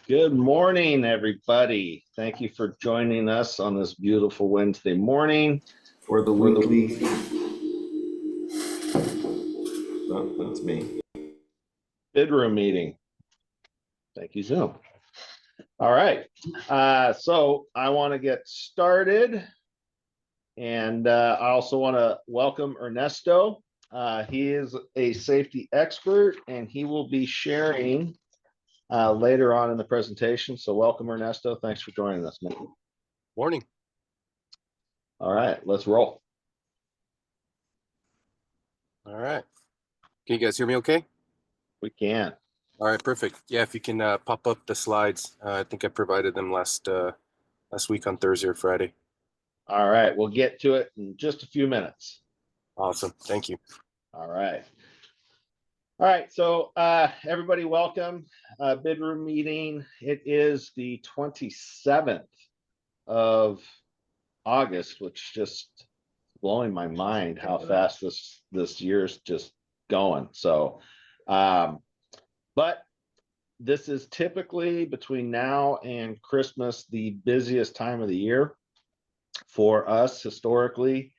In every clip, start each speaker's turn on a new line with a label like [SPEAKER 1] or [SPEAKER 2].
[SPEAKER 1] Good morning, everybody. Thank you for joining us on this beautiful Wednesday morning
[SPEAKER 2] for the weekly. Oh, that's me.
[SPEAKER 1] Bid Room meeting. Thank you, Zoom. All right. So I want to get started. And I also want to welcome Ernesto. He is a safety expert and he will be sharing later on in the presentation. So welcome, Ernesto. Thanks for joining us, man.
[SPEAKER 3] Morning.
[SPEAKER 1] All right, let's roll.
[SPEAKER 3] All right. Can you guys hear me okay?
[SPEAKER 1] We can.
[SPEAKER 3] All right, perfect. Yeah, if you can pop up the slides. I think I provided them last week on Thursday or Friday.
[SPEAKER 1] All right, we'll get to it in just a few minutes.
[SPEAKER 3] Awesome. Thank you.
[SPEAKER 1] All right. All right, so everybody welcome. Bid Room meeting. It is the 27th of August, which just blowing my mind how fast this year's just going. So but this is typically between now and Christmas the busiest time of the year for us historically.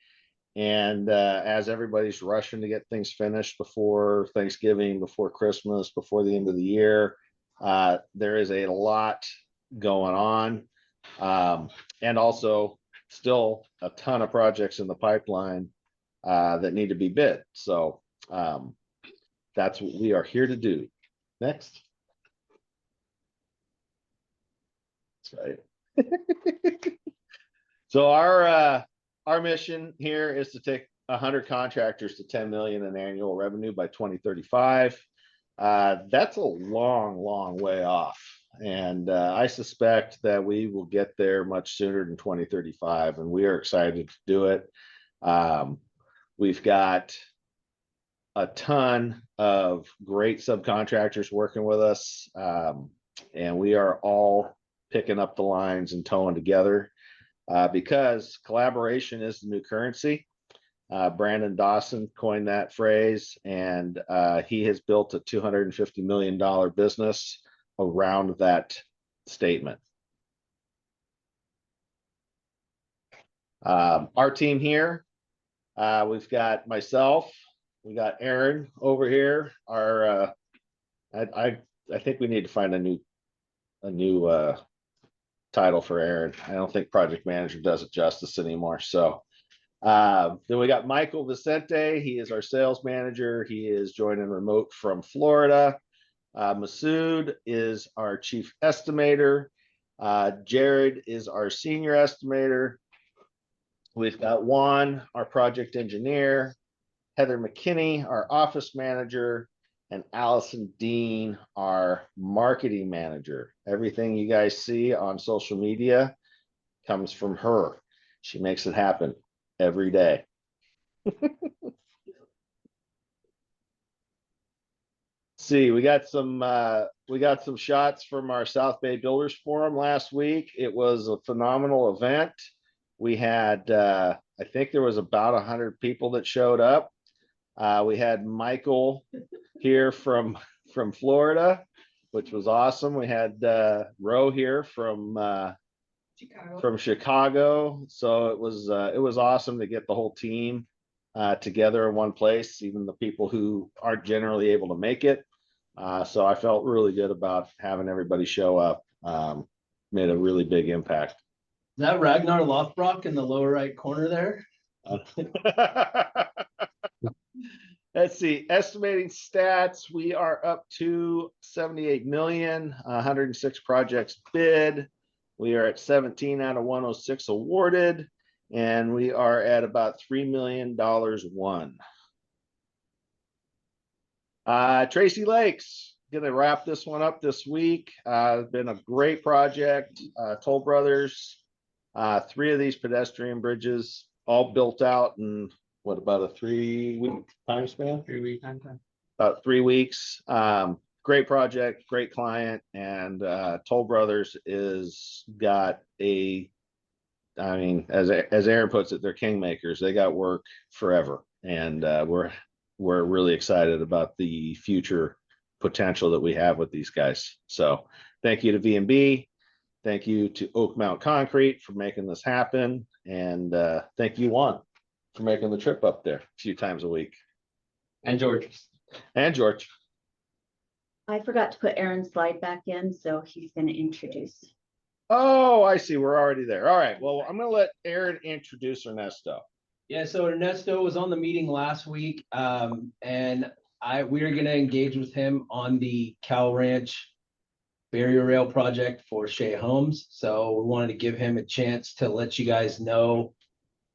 [SPEAKER 1] And as everybody's rushing to get things finished before Thanksgiving, before Christmas, before the end of the year, there is a lot going on. And also still a ton of projects in the pipeline that need to be bid. So that's what we are here to do. Next. That's right. So our mission here is to take 100 contractors to 10 million in annual revenue by 2035. That's a long way off. And I suspect that we will get there much sooner than 2035. And we are excited to do it. We've got a ton of great subcontractors working with us. And we are all picking up the lines and towing together. Because collaboration is the new currency. Brandon Dawson coined that phrase, and he has built a $250 million business around that statement. Our team here, we've got myself, we got Aaron over here. Our I think we need to find a new title for Aaron. I don't think project manager does it justice anymore. So then we got Michael Vicente. He is our sales manager. He is joining remote from Florida. Masood is our chief estimator. Jared is our senior estimator. We've got Juan, our project engineer. Heather McKinney, our office manager. And Allison Dean, our marketing manager. Everything you guys see on social media comes from her. She makes it happen every day. See, we got some shots from our South Bay Builders Forum last week. It was a phenomenal event. We had I think there was about 100 people that showed up. We had Michael here from Florida, which was awesome. We had Ro here from Chicago. So it was awesome to get the whole team together in one place, even the people who aren't generally able to make it. So I felt really good about having everybody show up. Made a really big impact.
[SPEAKER 4] Is that Ragnar Lothbrock in the lower right corner there?
[SPEAKER 1] Let's see, estimating stats. We are up to 78 million, 106 projects bid. We are at 17 out of 106 awarded, and we are at about $3 million won. Tracy Lakes, gonna wrap this one up this week. Been a great project. Toll Brothers, 3 of these pedestrian bridges all built out in what, about a 3-week time span?
[SPEAKER 4] 3-week time.
[SPEAKER 1] About 3 weeks. Great project, great client, and Toll Brothers is got I mean, as Aaron puts it, they're kingmakers. They got work forever, and we're really excited about the future potential that we have with these guys. So thank you to V&B. Thank you to Oak Mount Concrete for making this happen. And thank you, Juan, for making the trip up there a few times a week.
[SPEAKER 4] And George.
[SPEAKER 1] And George.
[SPEAKER 5] I forgot to put Aaron's slide back in, so he's going to introduce.
[SPEAKER 1] Oh, I see. We're already there. All right. Well, I'm going to let Aaron introduce Ernesto.
[SPEAKER 4] Yeah, so Ernesto was on the meeting last week, and we are going to engage with him on the Cal Ranch barrier rail project for Shea Homes. So we wanted to give him a chance to let you guys know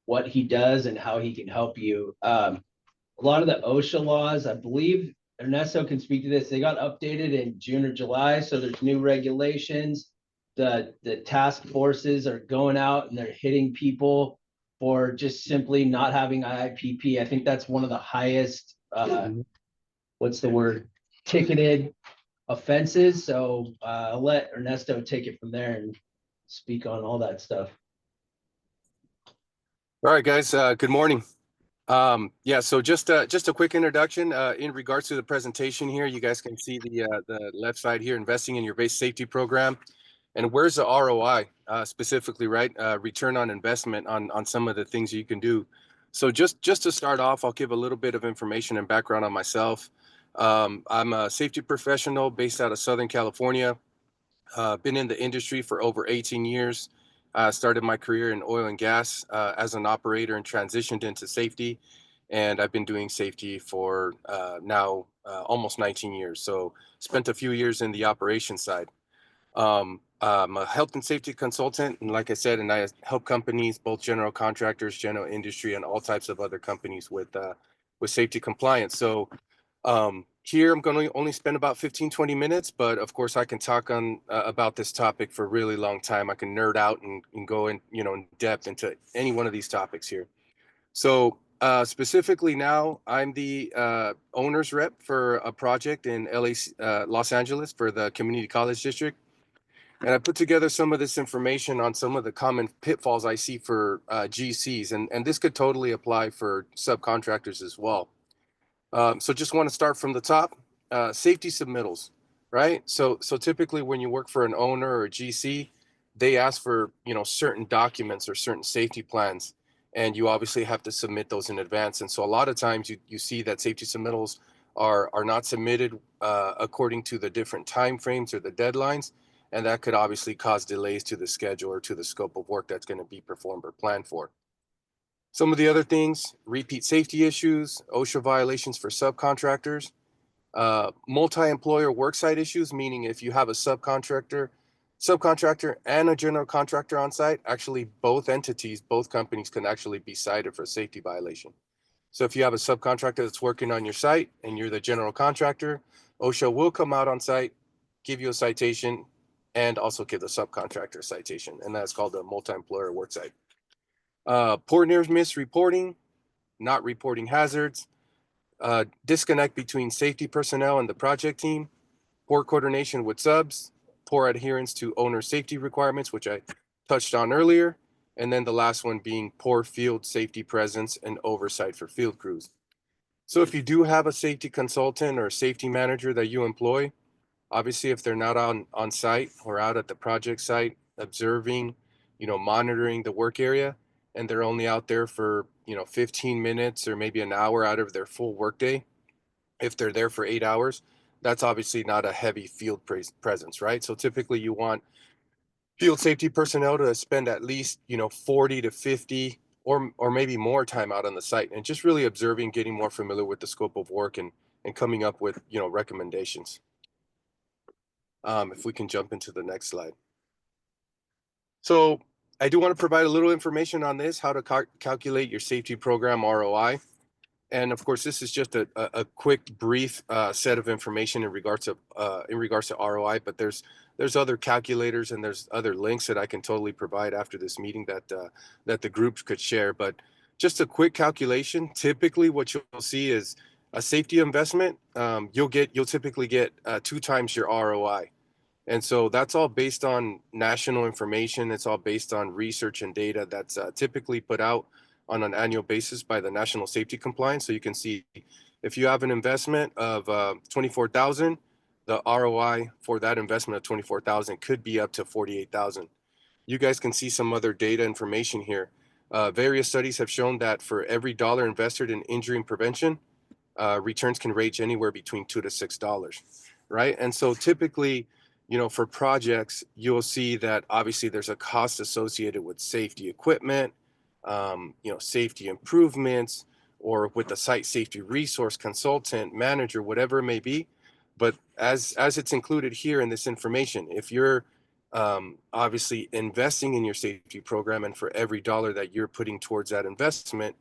[SPEAKER 4] what he does and how he can help you. A lot of the OSHA laws, I believe Ernesto can speak to this. They got updated in June or July, so there's new regulations. The task forces are going out and they're hitting people for just simply not having IIPP. I think that's one of the highest, what's the word, ticketed offenses. So I'll let Ernesto take it from there and speak on all that stuff.
[SPEAKER 3] All right, guys, good morning. Yeah, so just a quick introduction in regards to the presentation here. You guys can see the left side here, investing in your base safety program. And where's the ROI specifically, right? Return on investment on some of the things you can do. So just to start off, I'll give a little bit of information and background on myself. I'm a safety professional based out of Southern California. Been in the industry for over 18 years. Started my career in oil and gas as an operator and transitioned into safety. And I've been doing safety for now almost 19 years. So spent a few years in the operations side. I'm a health and safety consultant, and like I said, and I help companies, both general contractors, general industry, and all types of other companies with safety compliance. So here I'm going to only spend about 15-20 minutes, but of course I can talk on about this topic for a really long time. I can nerd out and go in in depth into any one of these topics here. So specifically now, I'm the owner's rep for a project in Los Angeles for the Community College District. And I put together some of this information on some of the common pitfalls I see for GCs, and this could totally apply for subcontractors as well. So just want to start from the top, safety submittals, right? So typically when you work for an owner or a GC, they ask for certain documents or certain safety plans, and you obviously have to submit those in advance. And so a lot of times you see that safety submittals are not submitted according to the different timeframes or the deadlines. And that could obviously cause delays to the schedule or to the scope of work that's going to be performed or planned for. Some of the other things, repeat safety issues, OSHA violations for subcontractors, multi-employer worksite issues, meaning if you have a subcontractor and a general contractor on site, actually both entities, both companies can actually be cited for a safety violation. So if you have a subcontractor that's working on your site and you're the general contractor, OSHA will come out on site, give you a citation, and also give the subcontractor citation, and that's called a multi-employer worksite. Poor near-miss reporting, not reporting hazards, disconnect between safety personnel and the project team, poor coordination with subs, poor adherence to owner safety requirements, which I touched on earlier, and then the last one being poor field safety presence and oversight for field crews. So if you do have a safety consultant or a safety manager that you employ, obviously, if they're not on site or out at the project site observing, monitoring the work area, and they're only out there for 15 minutes or maybe an hour out of their full workday, if they're there for 8 hours, that's obviously not a heavy field presence, right? So typically you want field safety personnel to spend at least 40 to 50 or maybe more time out on the site and just really observing, getting more familiar with the scope of work and coming up with recommendations. If we can jump into the next slide. So I do want to provide a little information on this, how to calculate your safety program ROI. And of course, this is just a quick, brief set of information in regards to ROI. But there's other calculators and there's other links that I can totally provide after this meeting that the group could share. But just a quick calculation. Typically, what you'll see is a safety investment. You'll typically get 2 times your ROI. And so that's all based on national information. It's all based on research and data that's typically put out on an annual basis by the National Safety Compliance. So you can see if you have an investment of $24,000, the ROI for that investment of 24,000 could be up to 48,000. You guys can see some other data information here. Various studies have shown that for every dollar invested in injury and prevention, returns can range anywhere between $2 to $6, right? And so typically, you know, for projects, you'll see that obviously there's a cost associated with safety equipment, you know, safety improvements, or with the site safety resource consultant, manager, whatever it may be. But as it's included here in this information, if you're obviously investing in your safety program, and for every dollar that you're putting towards that investment,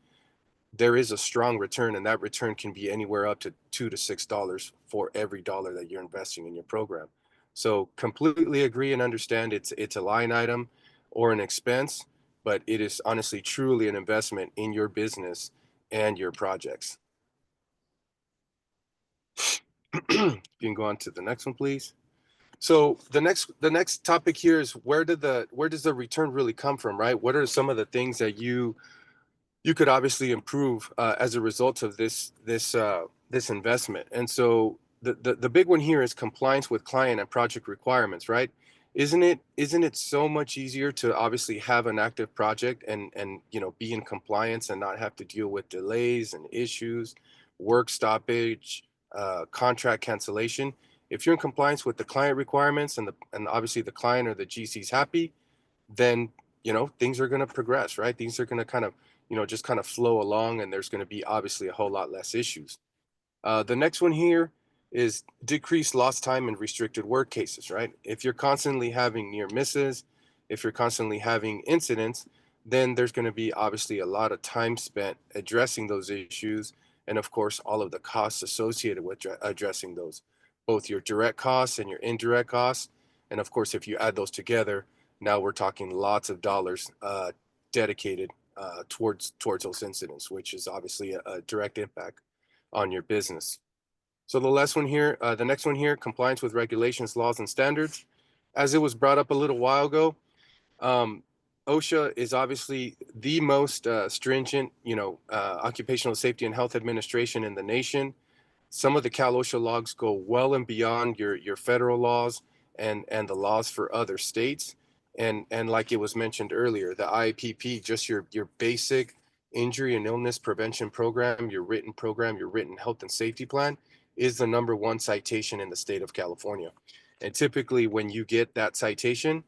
[SPEAKER 3] there is a strong return, and that return can be anywhere up to $2 to $6 for every dollar that you're investing in your program. So completely agree and understand it's a line item or an expense, but it is honestly truly an investment in your business and your projects. You can go on to the next one, please. So the next topic here is where does the return really come from, right? What are some of the things that you could obviously improve as a result of this investment? And so the big one here is compliance with client and project requirements, right? Isn't it so much easier to obviously have an active project and you know, be in compliance and not have to deal with delays and issues, work stoppage, contract cancellation? If you're in compliance with the client requirements and obviously the client or the GC is happy, then you know things are going to progress, right? Things are going to kind of, you know, just kind of flow along, and there's going to be obviously a whole lot less issues. The next one here is decreased lost time and restricted work cases, right? If you're constantly having near misses, if you're constantly having incidents, then there's going to be obviously a lot of time spent addressing those issues, and of course all of the costs associated with addressing those, both your direct costs and your indirect costs. And of course, if you add those together, now we're talking lots of dollars dedicated towards those incidents, which is obviously a direct impact on your business. So the next one here, compliance with regulations, laws, and standards. As it was brought up a little while ago, OSHA is obviously the most stringent, you know, occupational safety and health administration in the nation. Some of the Cal OSHA logs go well and beyond your federal laws and the laws for other states. And like it was mentioned earlier, the IPP, just your basic injury and illness prevention program, your written health and safety plan, is the #1 citation in the state of California. And typically when you get that citation,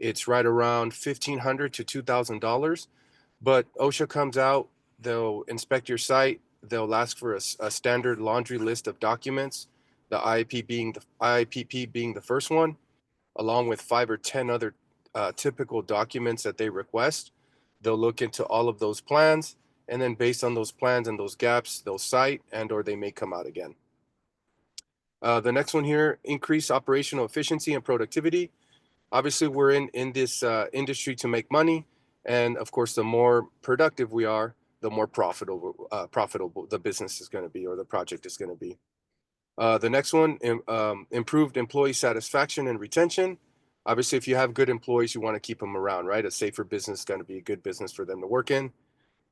[SPEAKER 3] it's right around $1,500 to $2,000. But OSHA comes out, they'll inspect your site, they'll ask for a standard laundry list of documents, the IPP being the first one, along with 5 or 10 other typical documents that they request. They'll look into all of those plans, and then based on those plans and those gaps, they'll cite or they may come out again. The next one here, increase operational efficiency and productivity. Obviously, we're in this industry to make money, and of course, the more productive we are, the more profitable the business is going to be, or the project is going to be. The next one, improved employee satisfaction and retention. Obviously, if you have good employees, you want to keep them around, right? A safer business is going to be a good business for them to work in.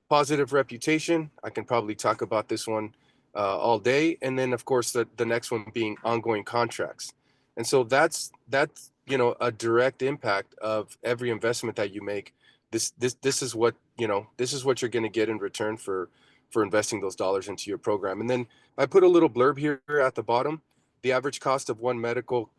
[SPEAKER 3] Positive reputation. I can probably talk about this one all day. And then, of course, the next one being ongoing contracts. And so that's you know, a direct impact of every investment that you make. This is what, you know, this is what you're going to get in return for investing those dollars into your program. And then I put a little blurb here at the bottom. The average cost of one medical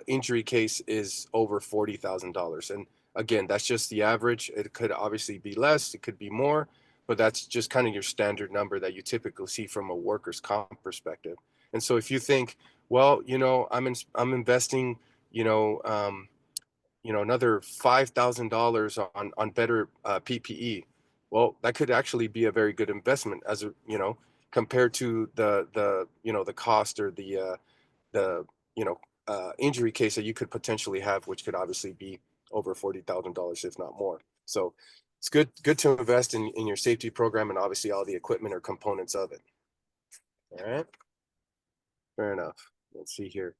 [SPEAKER 3] injury case is over $40,000. And again, that's just the average. It could obviously be less, it could be more, but that's just kind of your standard number that you typically see from a workers' comp perspective. And so if you think, well, you know, I'm investing, you know, another $5,000 on better PPE. Well, that could actually be a very good investment, as a, you know, compared to the you know, the cost or the you know, injury case that you could potentially have, which could obviously be over $40,000, if not more. So it's good to invest in your safety program, and obviously all the equipment or components of it. All right, fair enough. Let's see here.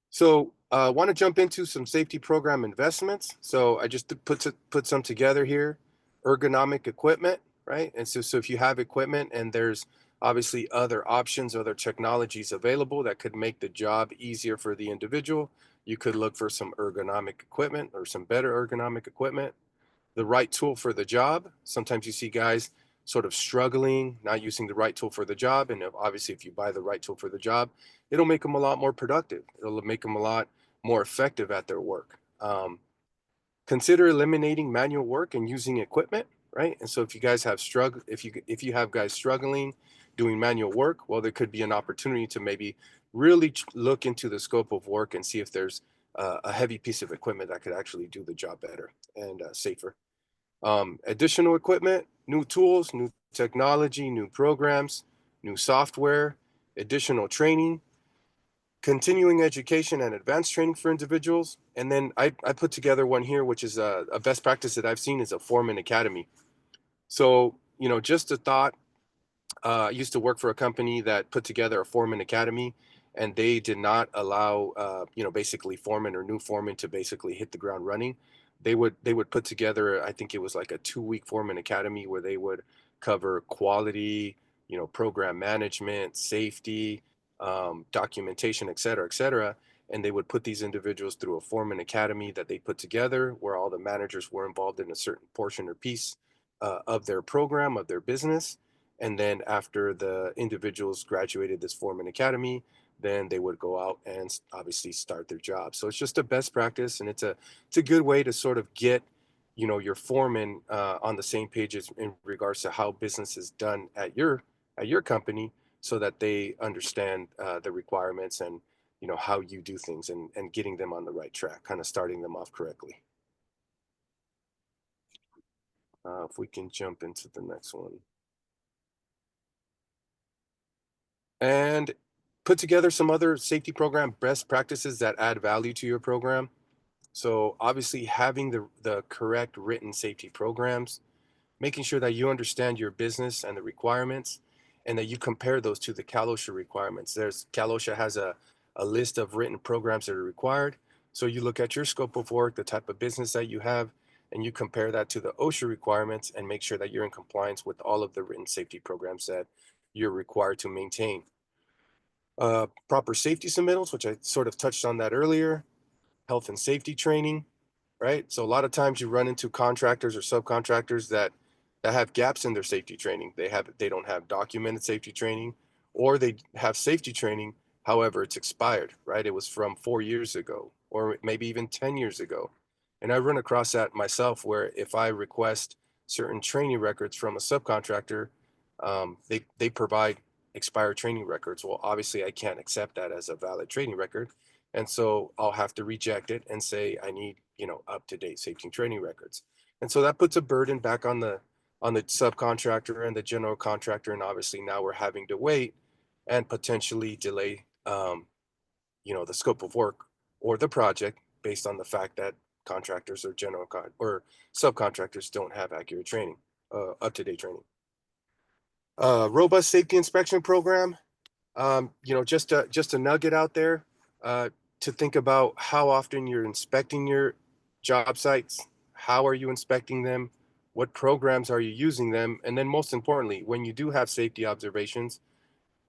[SPEAKER 3] So I want to jump into some safety program investments. So I just put some together here. Ergonomic equipment, right? And so if you have equipment and there's obviously other options, other technologies available that could make the job easier for the individual. You could look for some ergonomic equipment or some better ergonomic equipment, the right tool for the job. Sometimes you see guys sort of struggling, not using the right tool for the job. And obviously, if you buy the right tool for the job, it'll make them a lot more productive. It'll make them a lot more effective at their work. Consider eliminating manual work and using equipment, right? And so if you guys have if you have guys struggling doing manual work, well, there could be an opportunity to maybe really look into the scope of work and see if there's a heavy piece of equipment that could actually do the job better and safer. Additional equipment, new tools, new technology, new programs, new software, additional training, continuing education and advanced training for individuals. And then I put together one here, which is a best practice that I've seen is a foreman academy. So, just a thought, I used to work for a company that put together a foreman academy, and they did not allow, basically foremen or new foremen to basically hit the ground running. They would put together, I think it was like a 2-week foreman academy where they would cover quality, program management, safety, documentation, et cetera, et cetera. And they would put these individuals through a foreman academy that they put together where all the managers were involved in a certain portion or piece of their program, of their business. And then after the individuals graduated this foreman academy, then they would go out and obviously start their job. So it's just a best practice, and it's a good way to sort of get your foreman on the same page in regards to how business is done at your company, so that they understand the requirements and how you do things, and getting them on the right track, kind of starting them off correctly. If we can jump into the next one. And put together some other safety program best practices that add value to your program. So obviously having the correct written safety programs, making sure that you understand your business and the requirements, and that you compare those to the Cal OSHA requirements. Cal OSHA has a list of written programs that are required. So you look at your scope of work, the type of business that you have, and you compare that to the OSHA requirements and make sure that you're in compliance with all of the written safety programs that you're required to maintain. Proper safety submittals, which I sort of touched on that earlier, health and safety training, right? So a lot of times you run into contractors or subcontractors that have gaps in their safety training. They don't have documented safety training, or they have safety training, however, it's expired, right? It was from 4 years ago, or maybe even 10 years ago. And I run across that myself, where if I request certain training records from a subcontractor, they provide expired training records. Well, obviously I can't accept that as a valid training record. And so I'll have to reject it and say, I need, up-to-date safety training records. And so that puts a burden back on the subcontractor and the general contractor. And obviously now we're having to wait and potentially delay, the scope of work or the project based on the fact that contractors or or subcontractors don't have accurate training, up-to-date training. Robust safety inspection program. Just a nugget out there to think about how often you're inspecting your job sites. How are you inspecting them? What programs are you using them? And then most importantly, when you do have safety observations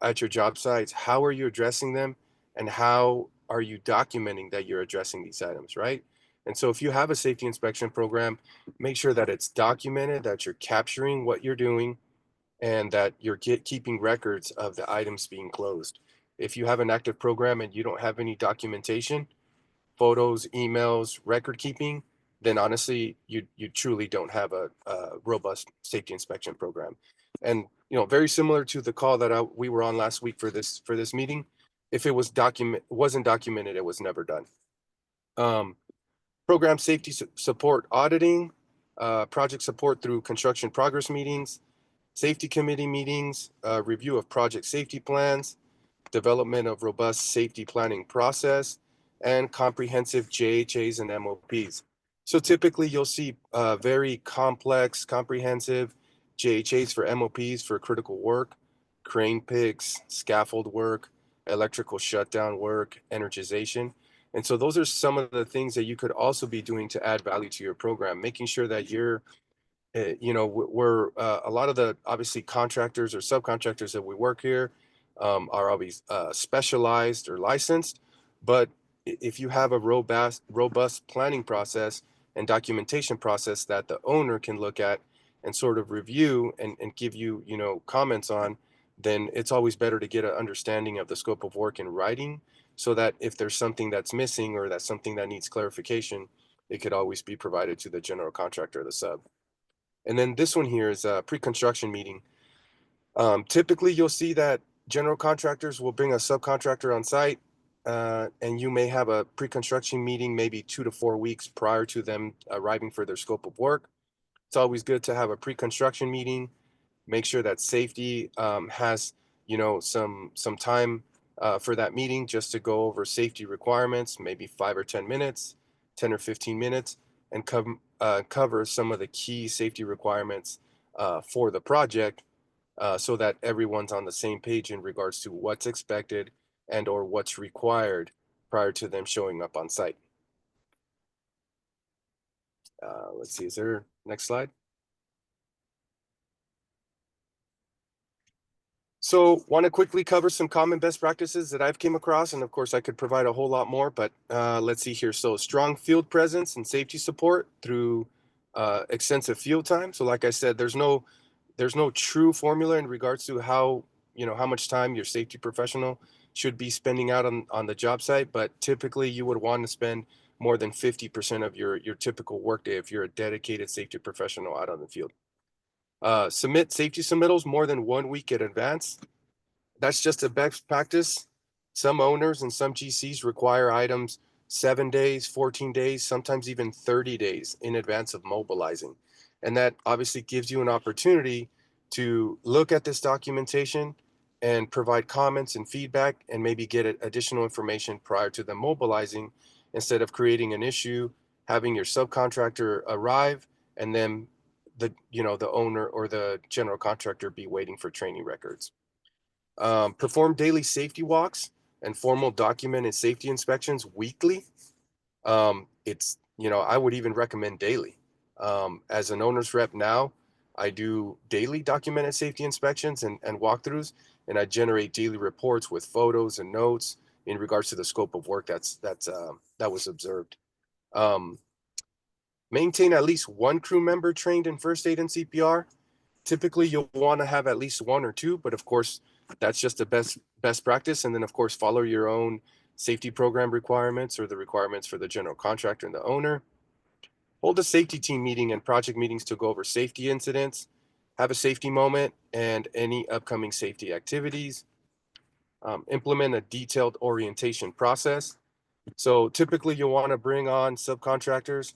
[SPEAKER 3] at your job sites, how are you addressing them? And how are you documenting that you're addressing these items, right? And so if you have a safety inspection program, make sure that it's documented, that you're capturing what you're doing, and that you're keeping records of the items being closed. If you have an active program and you don't have any documentation, photos, emails, record keeping, then honestly, you truly don't have a robust safety inspection program. And very similar to the call that we were on last week for this meeting, if it wasn't documented, it was never done. Program safety support auditing, project support through construction progress meetings, safety committee meetings, review of project safety plans, development of robust safety planning process, and comprehensive JHAs and MOPs. So typically you'll see very complex, comprehensive JHAs for MOPs for critical work, crane picks, scaffold work, electrical shutdown work, energization. And so those are some of the things that you could also be doing to add value to your program, making sure that you're You know, we're a lot of the obviously contractors or subcontractors that we work here are always specialized or licensed. But if you have a robust planning process and documentation process that the owner can look at and sort of review and give you, you know, comments on, then it's always better to get an understanding of the scope of work in writing, so that if there's something that's missing or that's something that needs clarification, it could always be provided to the general contractor or the sub. And then this one here is a pre-construction meeting. Typically, you'll see that general contractors will bring a subcontractor on site, and you may have a pre-construction meeting maybe 2 to 4 weeks prior to them arriving for their scope of work. It's always good to have a pre-construction meeting. Make sure that safety has, you know, some time for that meeting just to go over safety requirements, maybe 5 or 10 minutes, 10 or 15 minutes, and cover some of the key safety requirements for the project, so that everyone's on the same page in regards to what's expected and or what's required prior to them showing up on site. Let's see, is there next slide? So want to quickly cover some common best practices that I've came across, and of course I could provide a whole lot more, but let's see here. So strong field presence and safety support through extensive field time. So like I said, there's no true formula in regards to how, you know, how much time your safety professional should be spending out on the job site, but typically you would want to spend more than 50% of your typical workday if you're a dedicated safety professional out on the field. Submit safety submittals more than 1 week in advance. That's just a best practice. Some owners and some GCs require items 7 days, 14 days, sometimes even 30 days in advance of mobilizing. And that obviously gives you an opportunity to look at this documentation and provide comments and feedback and maybe get additional information prior to them mobilizing, instead of creating an issue, having your subcontractor arrive, and then the owner or the general contractor be waiting for training records. Perform daily safety walks and formal documented safety inspections weekly. I would even recommend daily. As an owner's rep now, I do daily documented safety inspections and walkthroughs, and I generate daily reports with photos and notes in regards to the scope of work that was observed. Maintain at least one crew member trained in first aid and CPR. Typically, you'll want to have at least one or two, but of course, that's just the best practice. And then, of course, follow your own safety program requirements or the requirements for the general contractor and the owner. Hold a safety team meeting and project meetings to go over safety incidents, have a safety moment, and any upcoming safety activities. Implement a detailed orientation process. So typically you'll want to bring on subcontractors,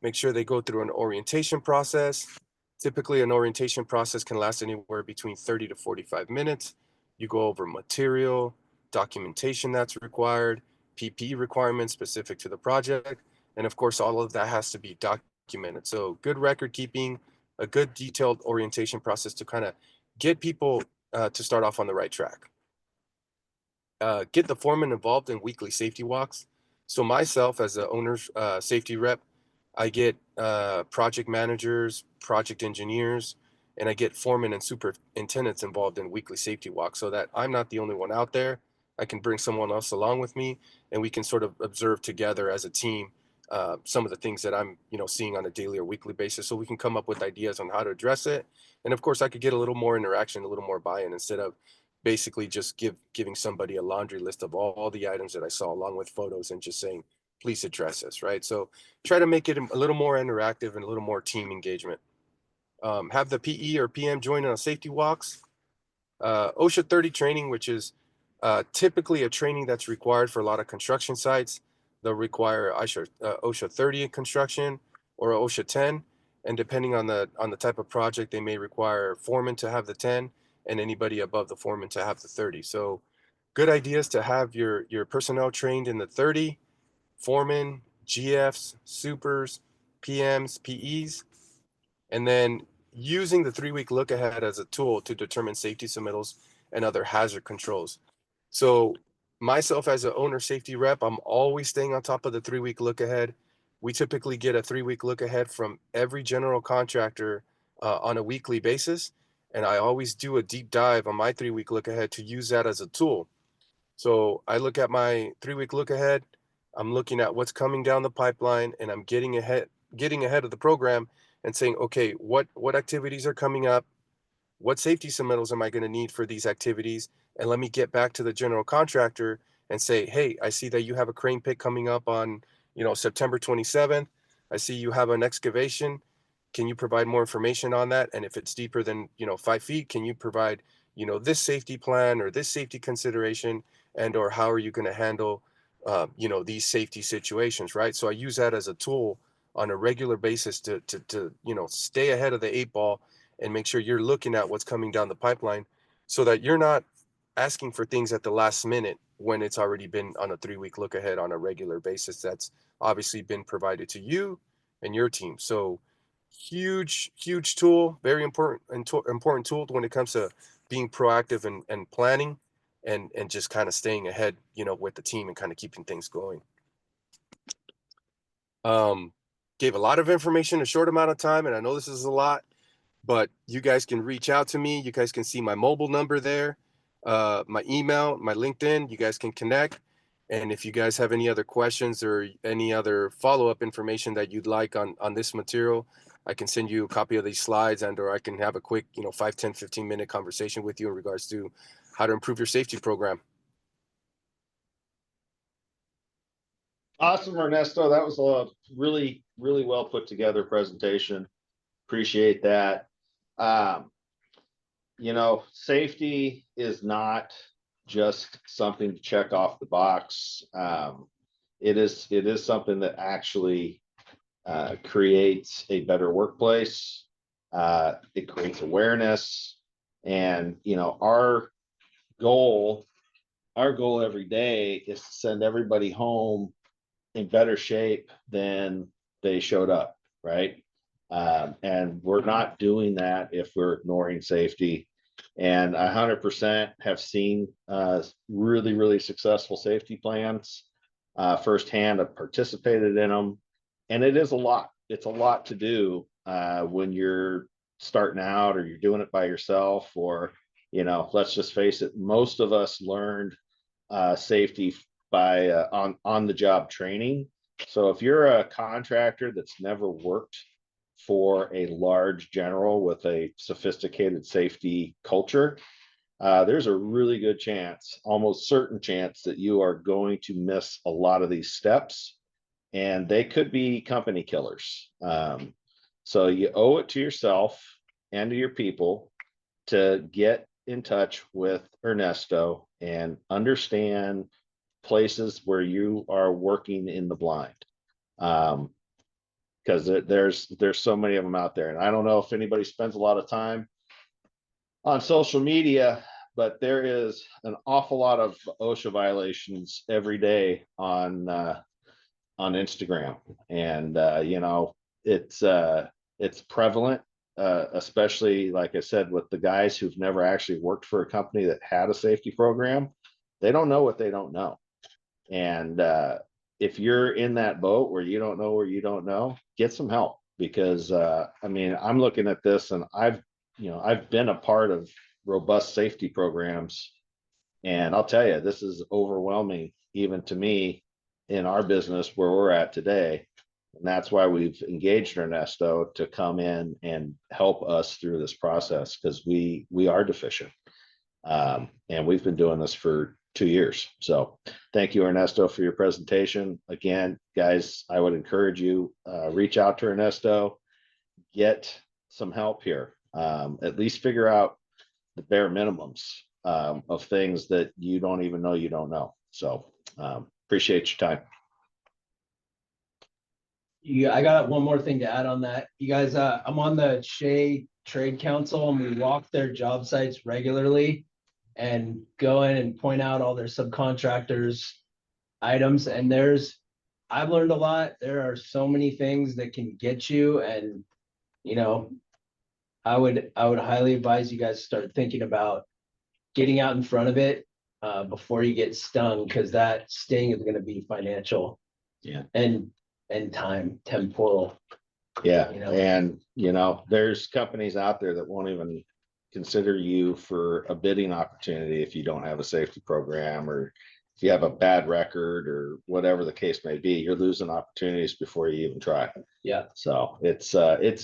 [SPEAKER 3] make sure they go through an orientation process. Typically an orientation process can last anywhere between 30 to 45 minutes. You go over material, documentation that's required, PPE requirements specific to the project, and of course all of that has to be documented. So good record keeping, a good detailed orientation process to kind of get people to start off on the right track. Get the foreman involved in weekly safety walks. So myself as the owner's safety rep, I get project managers, project engineers, and I get foremen and superintendents involved in weekly safety walks, so that I'm not the only one out there. I can bring someone else along with me, and we can sort of observe together as a team some of the things that I'm seeing on a daily or weekly basis, so we can come up with ideas on how to address it. And of course, I could get a little more interaction, a little more buy-in, instead of basically just giving somebody a laundry list of all the items that I saw along with photos and just saying, please address this, right? So try to make it a little more interactive and a little more team engagement. Have the PE or PM join on safety walks. OSHA 30 training, which is typically a training that's required for a lot of construction sites. They'll require OSHA 30 in construction or OSHA 10. And depending on the type of project, they may require foremen to have the 10 and anybody above the foreman to have the 30. So good ideas to have your personnel trained in the 30, foremen, GFs, supers, PMs, PEs, and then using the 3-week look ahead as a tool to determine safety submittals and other hazard controls. So myself as an owner safety rep, I'm always staying on top of the 3-week look ahead. We typically get a 3-week look ahead from every general contractor on a weekly basis. And I always do a deep dive on my 3-week look ahead to use that as a tool. So I look at my 3-week look ahead. I'm looking at what's coming down the pipeline, and I'm getting ahead of the program and saying, okay, what activities are coming up? What safety submittals am I going to need for these activities? And let me get back to the general contractor and say, hey, I see that you have a crane pit coming up on, September 27th. I see you have an excavation. Can you provide more information on that? And if it's deeper than, 5 feet, can you provide, this safety plan or this safety consideration, and or how are you going to handle, these safety situations, right? So I use that as a tool on a regular basis to stay ahead of the 8 ball and make sure you're looking at what's coming down the pipeline so that you're not asking for things at the last minute when it's already been on a 3-week look ahead on a regular basis that's obviously been provided to you and your team. So huge tool, very important tool when it comes to being proactive and planning and just kind of staying ahead, with the team and kind of keeping things going. Gave a lot of information in a short amount of time, and I know this is a lot, but you guys can reach out to me. You guys can see my mobile number there, my email, my LinkedIn. You guys can connect. And if you guys have any other questions or any other follow-up information that you'd like on this material, I can send you a copy of these slides, and or I can have a quick, 5, 10, 15-minute conversation with you in regards to how to improve your safety program.
[SPEAKER 1] Awesome, Ernesto. That was a really, really well put together presentation. Appreciate that. Safety is not just something to check off the box. It is something that actually creates a better workplace. It creates awareness, and our goal every day is to send everybody home in better shape than they showed up, right? And we're not doing that if we're ignoring safety. And 100% have seen really, really successful safety plans firsthand. I've participated in them, and it is a lot. It's a lot to do when you're starting out or you're doing it by yourself, or let's just face it, most of us learned safety by on the job training. So if you're a contractor that's never worked for a large general with a sophisticated safety culture, there's a really good chance, almost certain chance, that you are going to miss a lot of these steps, and they could be company killers. So you owe it to yourself and to your people to get in touch with Ernesto and understand places where you are working in the blind. Because there's so many of them out there. And I don't know if anybody spends a lot of time on social media, but there is an awful lot of OSHA violations every day on Instagram. And it's prevalent, especially, like I said, with the guys who've never actually worked for a company that had a safety program. They don't know what they don't know. And if you're in that boat where you don't know, get some help, because I'm looking at this, and I've been a part of robust safety programs, and I'll tell you, this is overwhelming even to me in our business where we're at today. And that's why we've engaged Ernesto to come in and help us through this process, because we are deficient. And we've been doing this for 2 years. So thank you, Ernesto, for your presentation. Again, guys, I would encourage you, reach out to Ernesto, get some help here. At least figure out the bare minimums of things that you don't even know you don't know. So appreciate your time.
[SPEAKER 4] I got one more thing to add on that. You guys, I'm on the Shea Trade Council, and we walk their job sites regularly and go in and point out all their subcontractors' items. And I've learned a lot. There are so many things that can get you, and I would highly advise you guys start thinking about getting out in front of it before you get stung, because that sting is going to be financial.
[SPEAKER 1] Yeah.
[SPEAKER 4] And time, temporal.
[SPEAKER 1] Yeah,
[SPEAKER 4] You know?
[SPEAKER 1] and there's companies out there that won't even consider you for a bidding opportunity if you don't have a safety program, or if you have a bad record, or whatever the case may be. You're losing opportunities before you even try.
[SPEAKER 4] Yeah.
[SPEAKER 1] So it's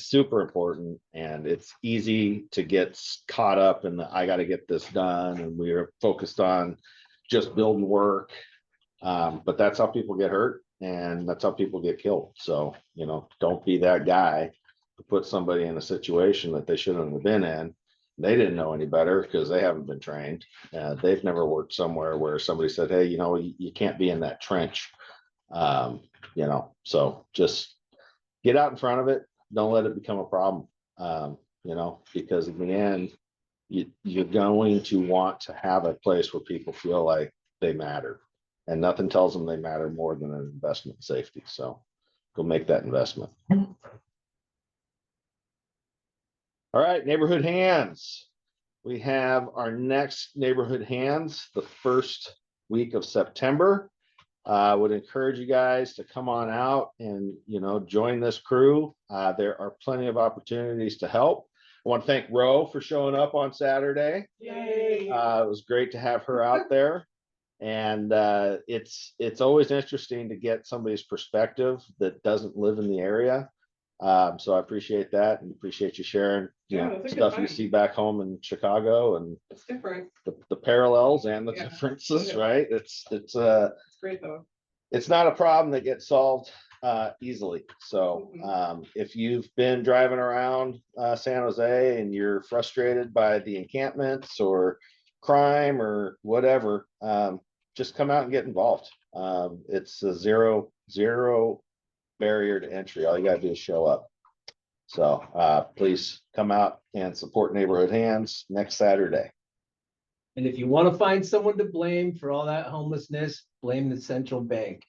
[SPEAKER 1] super important, and it's easy to get caught up in the I got to get this done, and we're focused on just building work. But that's how people get hurt, and that's how people get killed. So, don't be that guy to put somebody in a situation that they shouldn't have been in. They didn't know any better because they haven't been trained. They've never worked somewhere where somebody said, hey, you can't be in that trench. So just get out in front of it. Don't let it become a problem. Because in the end, you're going to want to have a place where people feel like they matter. And nothing tells them they matter more than an investment in safety. So go make that investment. All right, neighborhood hands. We have our next neighborhood hands the first week of September. I would encourage you guys to come on out and join this crew. There are plenty of opportunities to help. I want to thank Ro for showing up on Saturday.
[SPEAKER 6] Yay.
[SPEAKER 1] It was great to have her out there. And it's always interesting to get somebody's perspective that doesn't live in the area. So I appreciate that, and appreciate you sharing
[SPEAKER 6] that's a good
[SPEAKER 1] stuff you
[SPEAKER 6] find.
[SPEAKER 1] see back home in Chicago, and
[SPEAKER 6] It's different.
[SPEAKER 1] the parallels and the
[SPEAKER 6] Yeah.
[SPEAKER 1] differences,
[SPEAKER 6] Yeah.
[SPEAKER 1] right? It's
[SPEAKER 6] It's great though.
[SPEAKER 1] it's not a problem that gets solved easily. So if you've been driving around San Jose and you're frustrated by the encampments or crime or whatever, just come out and get involved. It's a zero barrier to entry. All you gotta do is show up. So please come out and support Neighborhood Hands next Saturday.
[SPEAKER 4] And if you want to find someone to blame for all that homelessness, blame the central bank.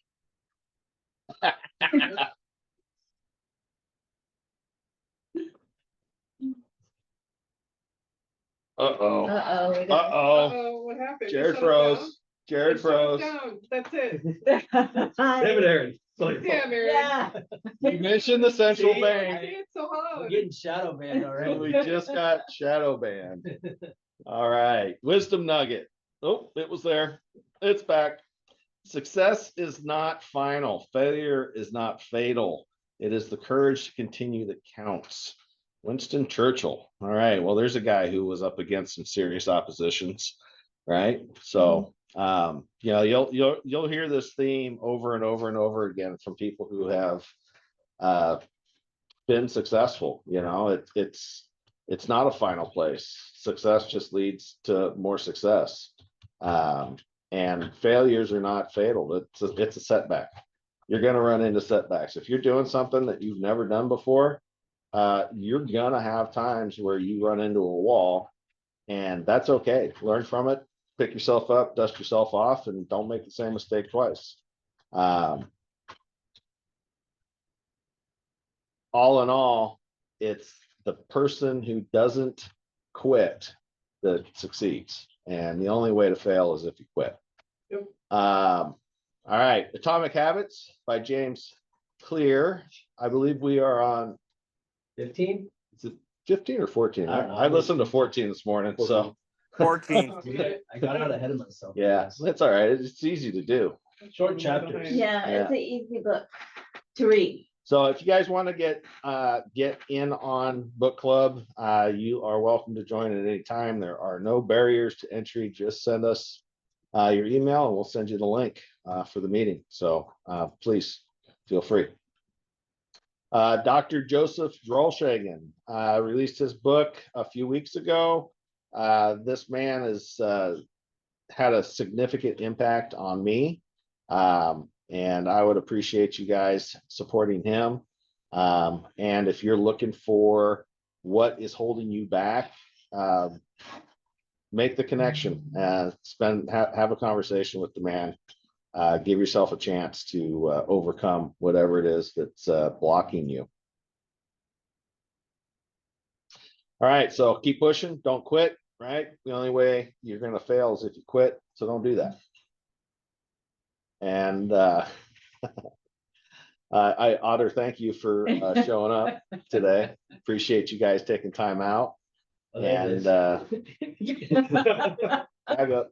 [SPEAKER 1] Uh-oh.
[SPEAKER 5] Uh-oh.
[SPEAKER 1] Uh-oh.
[SPEAKER 6] What happened?
[SPEAKER 1] Jared
[SPEAKER 6] You shut it
[SPEAKER 1] froze.
[SPEAKER 6] down?
[SPEAKER 1] Jared
[SPEAKER 6] You shut it
[SPEAKER 1] froze.
[SPEAKER 6] down. That's it.
[SPEAKER 4] Aaron.
[SPEAKER 6] Yeah, Mary.
[SPEAKER 5] Yeah.
[SPEAKER 1] You mentioned the central
[SPEAKER 4] See?
[SPEAKER 1] bank.
[SPEAKER 6] It's so
[SPEAKER 4] We're
[SPEAKER 6] hard.
[SPEAKER 4] getting shadow banned
[SPEAKER 1] So
[SPEAKER 4] already.
[SPEAKER 1] we just got shadow banned. All right. Wisdom nugget. Oh, it was there. It's back. Success is not final. Failure is not fatal. It is the courage to continue that counts. Winston Churchill. All right. Well, there's a guy who was up against some serious oppositions, right? So, you'll hear this theme over and over and over again from people who have been successful. It's not a final place. Success just leads to more success. And failures are not fatal. It's a setback. You're going to run into setbacks. If you're doing something that you've never done before, you're going to have times where you run into a wall, and that's okay. Learn from it, pick yourself up, dust yourself off, and don't make the same mistake twice. All in all, it's the person who doesn't quit that succeeds. And the only way to fail is if you quit.
[SPEAKER 6] Yep.
[SPEAKER 1] All right. Atomic Habits by James Clear. I believe we are on
[SPEAKER 4] 15?
[SPEAKER 1] is it 15 or 14?
[SPEAKER 4] I don't know.
[SPEAKER 1] I listened to 14 this morning. So
[SPEAKER 7] 14.
[SPEAKER 4] I got out ahead of myself.
[SPEAKER 1] yeah, that's all right. It's easy to do.
[SPEAKER 4] Short chapters.
[SPEAKER 5] Yeah,
[SPEAKER 1] Yeah.
[SPEAKER 5] it's an easy book to read.
[SPEAKER 1] So if you guys want to get in on book club, you are welcome to join at any time. There are no barriers to entry. Just send us your email and we'll send you the link for the meeting. So please feel free. Dr. Joseph Drolshagen released his book a few weeks ago. This man has had a significant impact on me. And I would appreciate you guys supporting him. And if you're looking for what is holding you back, make the connection, have a conversation with the man. Give yourself a chance to overcome whatever it is that's blocking you. All right, so keep pushing, don't quit, right? The only way you're going to fail is if you quit, so don't do that. And Otter, thank you for showing up today. Appreciate you guys taking time out. And back up.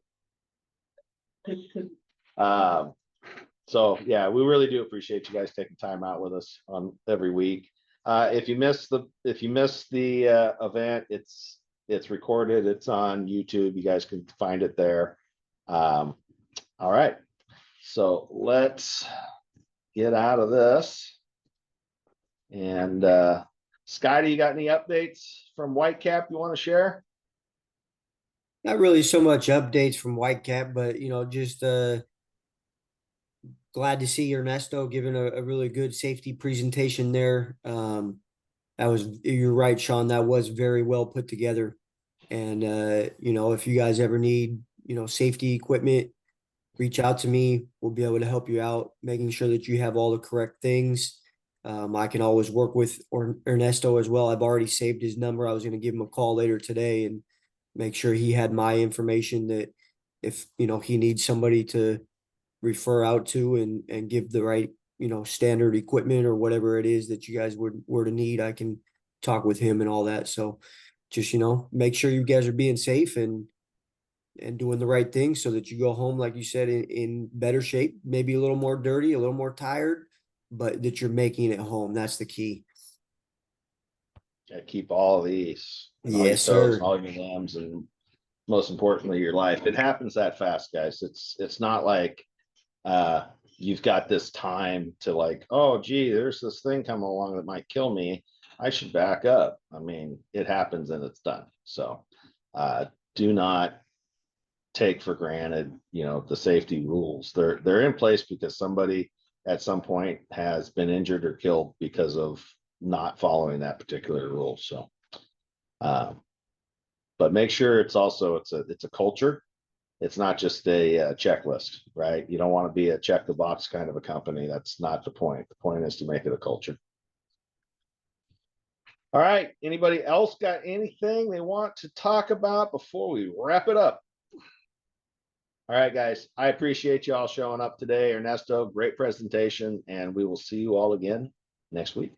[SPEAKER 1] So yeah, we really do appreciate you guys taking time out with us on every week. If you missed the event, it's recorded, it's on YouTube. You guys can find it there. All right, so let's get out of this. And Scotty, you got any updates from Whitecap you want to share?
[SPEAKER 7] Not really so much updates from Whitecap, but just glad to see Ernesto giving a really good safety presentation there. You're right, Sean, that was very well put together. And if you guys ever need, safety equipment, reach out to me. We'll be able to help you out, making sure that you have all the correct things. I can always work with Ernesto as well. I've already saved his number. I was going to give him a call later today and make sure he had my information, that if he needs somebody to refer out to and give the right standard equipment or whatever it is that you guys were to need, I can talk with him and all that. So just make sure you guys are being safe and doing the right thing so that you go home, like you said, in better shape, maybe a little more dirty, a little more tired, but that you're making it home. That's the key.
[SPEAKER 1] Yeah, keep all these, all your
[SPEAKER 7] Yes,
[SPEAKER 1] toes,
[SPEAKER 7] sir.
[SPEAKER 1] all your limbs, and most importantly, your life. It happens that fast, guys. It's not like you've got this time to like, oh gee, there's this thing coming along that might kill me, I should back up. I mean, it happens and it's done. So do not take for granted the safety rules. They're in place because somebody at some point has been injured or killed because of not following that particular rule. So but make sure it's a culture. It's not just a checklist, right? You don't want to be a check the box kind of a company. That's not the point. The point is to make it a culture. All right. Anybody else got anything they want to talk about before we wrap it up? All right, guys. I appreciate you all showing up today. Ernesto, great presentation, and we will see you all again next week.